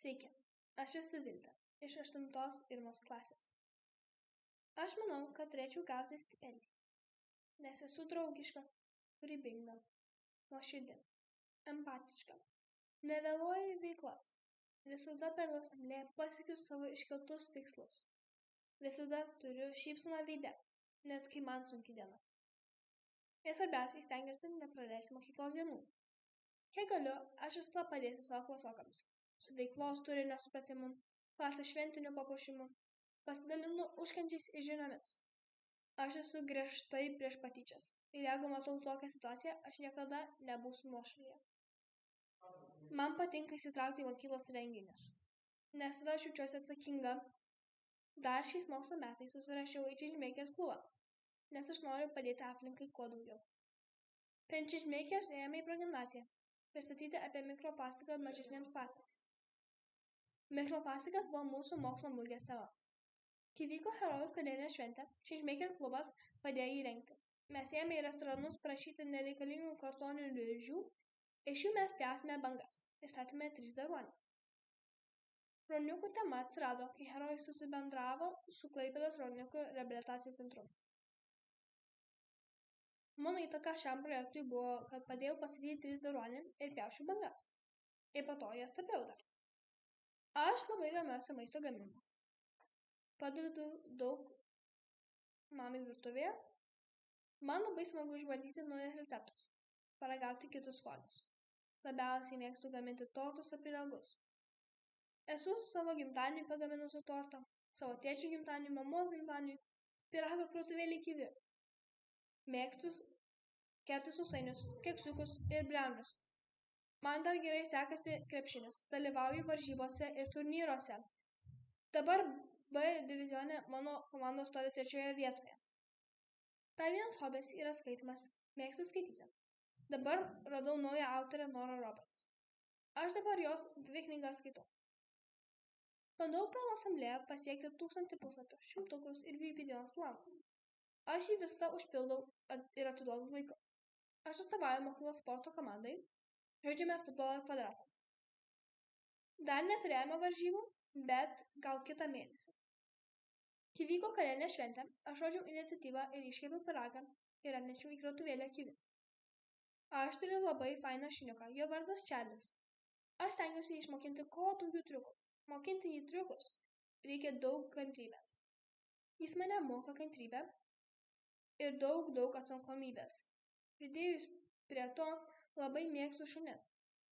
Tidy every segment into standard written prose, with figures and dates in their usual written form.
Sveiki, aš esu Viltė iš 8 Irmos klasės. Aš manau, kad turėčiau gauti stipendiją, nes esu draugiška, kūrybinga, nuoširdi, empatiška, nevėluoju į veiklas, visada per asamblėją pasiekiu savo iškeltus tikslus, visada turiu šypseną veide, net kai man sunki diena. Ir svarbiausiai stengiuosi nepraleisti mokyklos dienų. Kiek galiu, aš visada padėsiu savo klasiokams, su veiklos turinio supratimu, klasės šventiniu papuošimu, pasidalinu užkandžiais ir žiniomis. Aš esu griežtai prieš patyčias ir jeigu matau tokią situaciją, aš niekada nebūsiu nuošalyje. Man patinka įsitraukti į mokyklos renginius, nes tada aš jaučiuosi atsakinga. Dar šiais mokslo metais susirašiau į Changemakers klubą, nes aš noriu padėti aplinkai kuo daugiau. Per Changemakers ėjome į progimnaziją pristatyti apie mikroplastiką mažesnėms klasėms. Mikroplastikas buvo mūsų mokslo mugės tema. Kai vyko Herojaus kalėdinė šventė, Changemaker klubas padėjo jį rengti. Mes ėjome į restoranus prašyti nereikalingų kartoninių dėžių, iš jų mes pjausime bangas ir statėme 3D ruonį. Ruoniukų tema atsirado, kai herojus susibendravo su Klaipėdos ruoniukų reabilitacijos centru. Mano įtaka šiam projektui buvo, kad padėjau pastatyti 3D ruonį ir pjausčiau bangas. Ir po to jas tapiau dar. Aš labai domiuosi maisto gaminimu. Padedu daug mamai virtuvėje. Man labai smagu išbandyti naujas receptus, paragauti kitus skonius. Labiausiai mėgstu gaminti tortus ir pyragus. Esu savo gimtadieniui pagaminusi tortą, savo tėčių gimtadieniui, mamos gimtadieniui, pyragą krautuvėlį iki vyro. Mėgstu kepti sausainius, keksiukus ir brownius. Man dar gerai sekasi krepšinis, dalyvauju varžybose ir turnyruose. Dabar B divizione mano komanda stovi 3 vietoje. Dar vienas hobis yra skaitymas, mėgstu skaityti. Dabar radau naują autorę Nora Roberts. Aš dabar jos 2 knygas skaitau. Bandau per asamblėją pasiekti 1000 puslapių, šimtukus ir VP dienos planą. Aš jį visą užpildau ir atiduodu laiku. Aš atstovauju mokyklos sporto komandai. Žaidžiame futbolo kvadratą. Dar neturėjome varžybų, bet gal kitą mėnesį. Kai vyko kalėdinė šventė, aš rodžiau iniciatyvą ir iškepiau pyragą ir atnešiau į krautuvėlę kivių. Aš turiu labai fainą šuniuką, jo vardas Čarlis. Aš stengiuosi išmokinti kuo daugiau triukų. Mokinti jį triukus reikia daug kantrybės. Jis mane moko kantrybę ir daug atsakomybės. Pridėjus prie to, labai mėgstu šunis,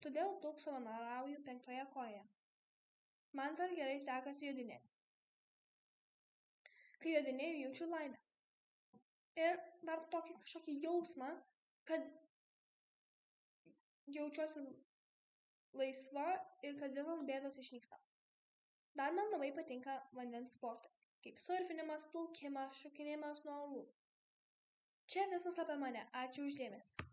todėl daug savanoriauju 5 kojoje. Man dar gerai sekasi jodinėti. Kai jodinėju, jaučiu laimę. Ir dar tokį kažkokį jausmą, kad jaučiuosi laisva ir kad visos bėdos išnyksta. Dar man labai patinka vandens sportai, kaip surfinimas, plaukimas, šokinėjimas nuo uolų. Čia visas apie mane. Ačiū už dėmesį.